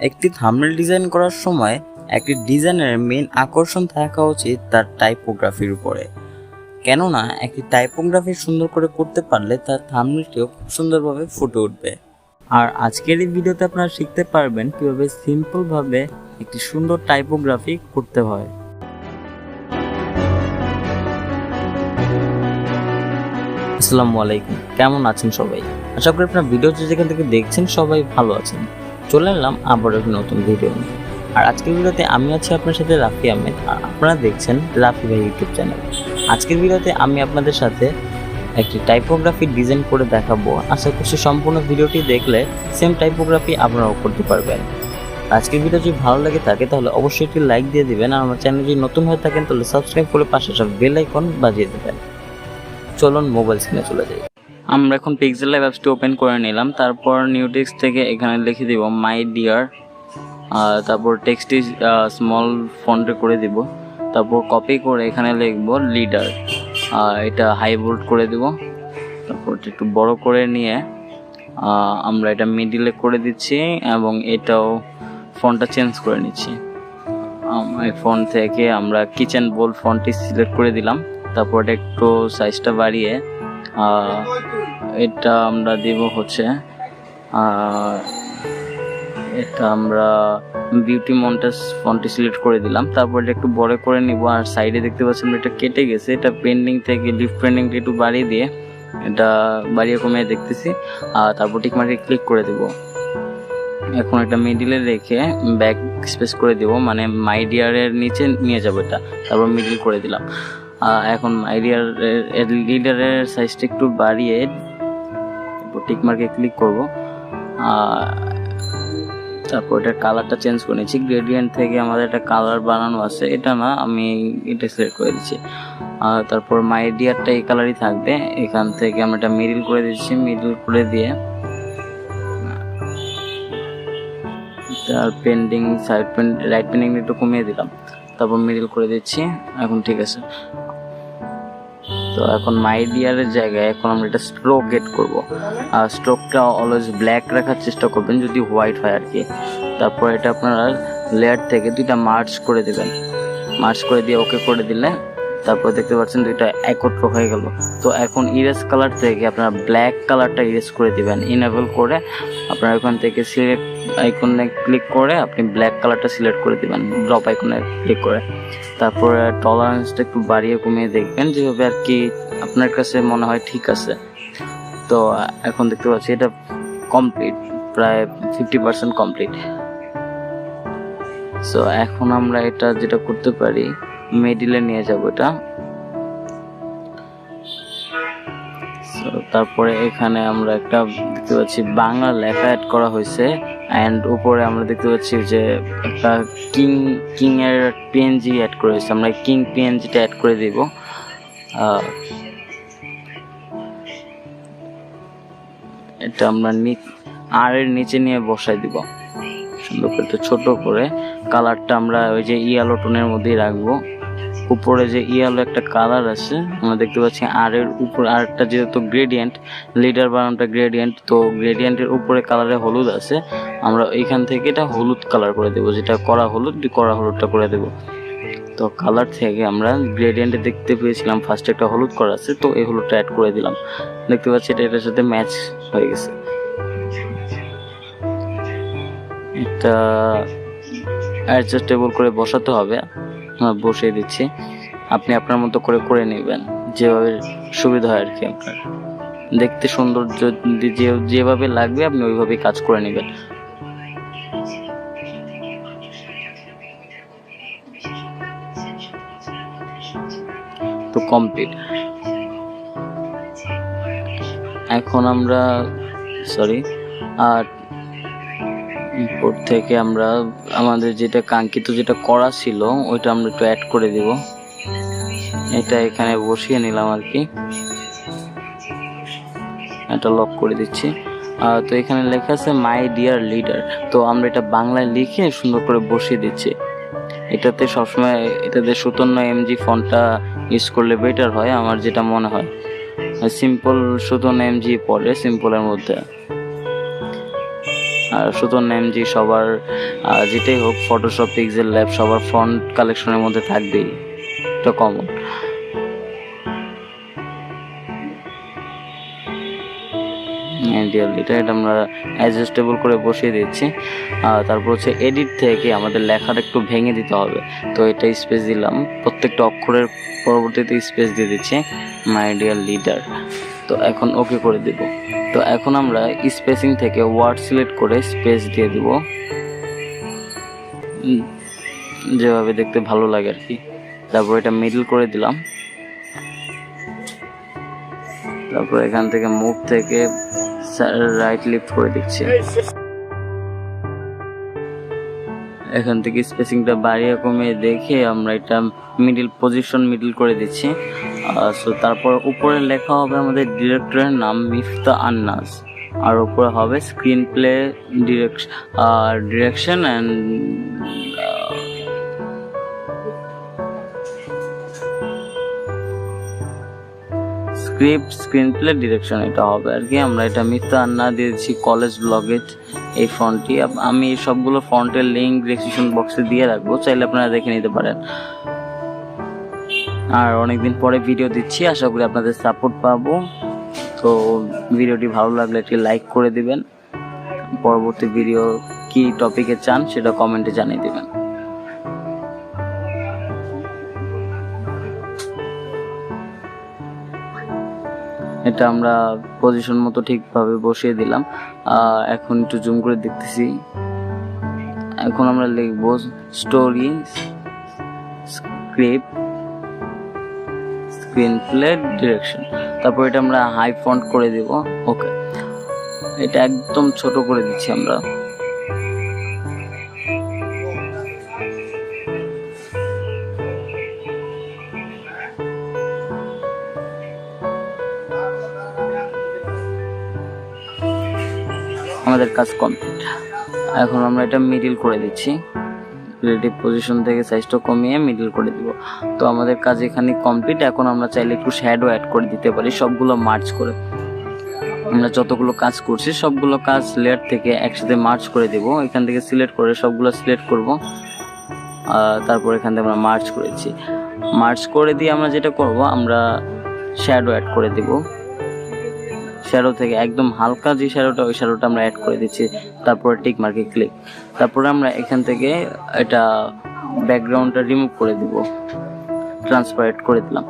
একটি thumbnail design করার সময় একটি ডিজাইনের মেইন আকর্ষণ থাকা উচিত তার টাইপোগ্রাফির উপরে, কেননা একটি টাইপোগ্রাফি সুন্দর করে করতে পারলে তার থাম্বনেলটিও খুব সুন্দরভাবে ফুটে উঠবে। আর আজকের এই ভিডিওতে আপনারা শিখতে পারবেন কীভাবে সিম্পলভাবে একটি সুন্দর টাইপোগ্রাফি করতে হয়। আসসালামু আলাইকুম, কেমন আছেন সবাই? আশা করি আপনার ভিডিওটি যেখান থেকে দেখছেন সবাই ভালো আছেন। চলে এলাম আবার একটি নতুন ভিডিও নিয়ে। আর আজকের ভিডিওতে আমি আছি আপনার সাথে রাফি আহমেদ, আর আপনারা দেখছেন রাফি ভাই ইউটিউব চ্যানেল। আজকের ভিডিওতে আমি আপনাদের সাথে একটি টাইপোগ্রাফি ডিজাইন করে দেখাবো। আশা করছি সম্পূর্ণ ভিডিওটি দেখলে সেম টাইপোগ্রাফি আপনারাও করতে পারবেন। আজকের ভিডিও যদি ভালো লাগে থাকে তাহলে অবশ্যই একটি লাইক দিয়ে দিবেন, আর আমার চ্যানেল যদি নতুন হয়ে থাকেন তাহলে সাবস্ক্রাইব করে পাশে সব বেল আইকন বাজিয়ে দেবেন। চলুন মোবাইল স্ক্রিনে চলে যাই। আমরা এখন পিক্সেল ল্যাব অ্যাপসটি ওপেন করে নিলাম। তারপর নিউ টেক্সট থেকে এখানে লিখে দিব মাই ডিয়ার, তারপর টেক্সটটি স্মল ফন্টে করে দিব। তারপর কপি করে এখানে লিখব লিডার, এটা হাই বোল্ড করে দিব। তারপর একটু বড় করে নিয়ে আমরা এটা মিডিলে করে দিচ্ছি এবং এটাও ফন্টটা চেঞ্জ করে নিচ্ছি। এই ফন্ট থেকে আমরা কিচেন বোল ফন্টটি সিলেক্ট করে দিলাম। তারপর এটা একটু সাইজটা বাড়িয়ে এটা আমরা দিব হচ্ছে এটা আমরা বিউটি মন্টাস ফন্টটি সিলেক্ট করে দিলাম। তারপর এটা একটু বড় করে নিব। আর সাইডে দেখতে পাচ্ছেন এটা কেটে গেছে, এটা পেন্ডিং থেকে লিফট পেন্ডিংটা একটু বাড়িয়ে দিয়ে এটা বাড়িয়ে কমিয়ে দেখতেছি। তারপর টিক মার্কে ক্লিক করে দেব। এখন এটা মিডিলে রেখে ব্যাক স্পেস করে দেব, মানে মাই ডিয়ারের নিচে নিয়ে যাব এটা। তারপর মিডিল করে দিলাম। এখন মাই ডিয়ারের লিডারের সাইজটা একটু বাড়িয়ে টিক মার্কে ক্লিক করব। তারপর এটার কালারটা চেঞ্জ করে নিচ্ছি। গ্রেডিয়েন্ট থেকে আমাদের একটা কালার বানানো আছে, এটা না, আমি এটা সিলেক্ট করে দিচ্ছি। তারপর মাই ডিয়ারটা এই কালারই থাকবে। এখান থেকে আমরা এটা মিডিল করে দিচ্ছি। মিডিল করে দিয়ে তার পেন্ডিং সাইড রাইট পেন্ডিং একটু কমিয়ে দিলাম। তারপর মিডিল করে দিচ্ছি। এখন ঠিক আছে। তো এখন মাই ডিয়ারের জায়গায় এখন আমরা এটা স্ট্রোক গেট করব। আর স্ট্রোকটা অলওয়েজ ব্ল্যাক রাখার চেষ্টা করবেন, যদি হোয়াইট হয় আর কি। তারপর এটা আপনারা লেয়ার থেকে দুইটা মার্জ করে দেবেন। মার্জ করে দিয়ে ওকে করে দিলে তারপর দেখতে পাচ্ছেন দুইটা একত্র হয়ে গেল। তো এখন ইরেজ কালার থেকে আপনারা ব্ল্যাক কালারটা ইরেজ করে দিবেন। ইনেবল করে আপনারা ওখান থেকে সিলেক্ট আইকনে ক্লিক করে আপনি ব্ল্যাক কালারটা সিলেক্ট করে দিবেন, ড্রপ আইকনে ক্লিক করে। তারপর টলারেন্সটা একটু বাড়িয়ে কমিয়ে দেখবেন, যেভাবে আর কি আপনার কাছে মনে হয় ঠিক আছে। তো এখন দেখতে পাচ্ছি এটা কমপ্লিট, প্রায় 50% কমপ্লিট। সো এখন আমরা এটা যেটা করতে পারি, মিডিলে নিয়ে যাব এটা। তারপরে এখানে আমরা একটা দেখতে পাচ্ছি বাংলা লেখা অ্যাড করা হয়েছে, অ্যান্ড উপরে আমরা দেখতে পাচ্ছি যে একটা কিং এর পিএনজি অ্যাড করে হয়েছে। আমরা কিং পিএনজিটা অ্যাড করে দিব। এটা আমরা আর এর নিচে নিয়ে বসাই দিব সুন্দর করে, ছোট করে। কালারটা আমরা ওই যে ইয়েলো টোনের মধ্যেই রাখবো। উপরে যে ইয়েলো একটা কালার আছে আমরা দেখতে পাচ্ছি, আর এর উপরে আরেকটা যেহেতু গ্রেডিয়েন্ট, লিডার বানানটা গ্রেডিয়েন্ট, তো গ্রেডিয়েন্টের উপরে কালারে হলুদ আছে, আমরা এইখান থেকে এটা হলুদ কালার করে দেবো, যেটা কড়া হলুদটা করে দেবো। তো কালার থেকে আমরা গ্রেডিয়েন্টে দেখতে পেয়েছিলাম ফার্স্টে একটা হলুদ করা আছে, তো এই হলুদটা অ্যাড করে দিলাম। দেখতে পাচ্ছি এটার সাথে ম্যাচ হয়ে গেছে। এটা অ্যাডজাস্টেবল করে বসাতে হবে, বসিয়ে দিচ্ছি। আপনি আপনার মতো করে নেবেন, যেভাবে সুবিধা হয় আর কি। আপনার দেখতে সৌন্দর্য যেভাবে লাগবে আপনি ওইভাবেই কাজ করে নেবেন। তো কমপ্লিট। এখন আমরা আর উপর থেকে আমরা আমাদের যেটা কাঙ্ক্ষিত যেটা করা ছিল ওইটা আমরা একটু অ্যাড করে দিব। এটা এখানে বসিয়ে নিলাম আর কি, এটা লক করে দিচ্ছি। তো এখানে লেখা আছে মাই ডিয়ার লিডার, তো আমরা এটা বাংলায় লিখে সুন্দর করে বসিয়ে দিচ্ছি। এটাতে সবসময় এটাতে 57 MG ফন্টটা ইউজ করলে বেটার হয়, আমার যেটা মনে হয়। সিম্পল 57 MG পড়ে সিম্পলের মধ্যে। আর সুতন এমজি সবার যেটাই হোক, ফটোশপ, পিক্সেল ল্যাব সবার ফন্ট কালেকশনের মধ্যে থাকবেই, এটা কমন। এটা আমরা অ্যাডজাস্টেবল করে বসিয়ে দিচ্ছি। তারপর হচ্ছে এডিট থেকে আমাদের লেখাটা একটু ভেঙে দিতে হবে, তো এটা স্পেস দিলাম, প্রত্যেকটা অক্ষরের পরবর্তীতে স্পেস দিয়ে দিচ্ছি, মাই ডিয়ার লিডার। তো এখন ওকে করে দিব। তো এখন আমরা স্পেসিং থেকে ওয়ার্ড সিলেক্ট করে স্পেস দিয়ে দিব, যেভাবে দেখতে ভালো লাগে আর কি। তারপর এটা মিডল করে দিলাম। তারপর এখান থেকে মুভ থেকে রাইট লিফট করে দিচ্ছি, এখান থেকে স্পেসিংটা বাড়িয়ে কমিয়ে দেখে আমরা এটা মিডল করে দিচ্ছি। সো তারপর উপরে লেখা হবে আমাদের ডিরেক্টরের নাম মিফতা আন্নাস, আর উপরে হবে screen play direction and screen play direction, এটা হবে আর কি। আমরা এটা মিফতা আন্না দিয়েছি কলেজ ব্লগেজ, এই ফন্টটি। আমি সবগুলো ফন্টের লিঙ্ক ডেসক্রিপশন বক্সে দিয়ে রাখবো, চাইলে আপনারা দেখে নিতে পারেন। আর অনেকদিন পরে ভিডিও দিচ্ছি, আশা করি আপনাদের সাপোর্ট পাবো। তো ভিডিওটি ভালো লাগলে একটি লাইক করে দিবেন, পরবর্তী ভিডিও কি টপিকে চান সেটা কমেন্টে জানিয়ে দিবেন। এটা আমরা পজিশন মতো ঠিকভাবে বসিয়ে দিলাম। এখন একটু জুম করে দেখতেছি। এখন আমরা লিখব story, script, screen play, direction. তারপর এটা আমরা হাই ফন্ট করে দিব। ওকে, এটা একদম ছোট করে দিচ্ছি আমরা। আমাদের কাজ কমপ্লিট। এখন আমরা এটা মিডল করে দিচ্ছি, রিলেটিভ পজিশন থেকে সাইজটা কমিয়ে মিডল করে দিব। তো আমাদের কাজ এখানে কমপ্লিট। এখন আমরা চাইলে একটু শ্যাডো অ্যাড করে দিতে পারি, সবগুলো মার্জ করে। আমরা যতগুলো কাজ করছি সবগুলো কাজ লেয়ার থেকে একসাথে মার্জ করে দেব। এখান থেকে সিলেক্ট করে সবগুলো সিলেক্ট করব, তারপর এখান থেকে আমরা মার্জ করেছি। মার্জ করে দিয়ে আমরা যেটা করব, আমরা শ্যাডো অ্যাড করে দেব। শ্যাডো থেকে একদম হালকা যে শ্যাডোটা, ওই শ্যাডোটা আমরা অ্যাড করে দিচ্ছি। তারপর টিক মার্কে ক্লিক। তারপরে আমরা এখান থেকে এটা ব্যাকগ্রাউন্ডটা রিমুভ করে দিব, ট্রান্সপারেন্ট করে দিলাম।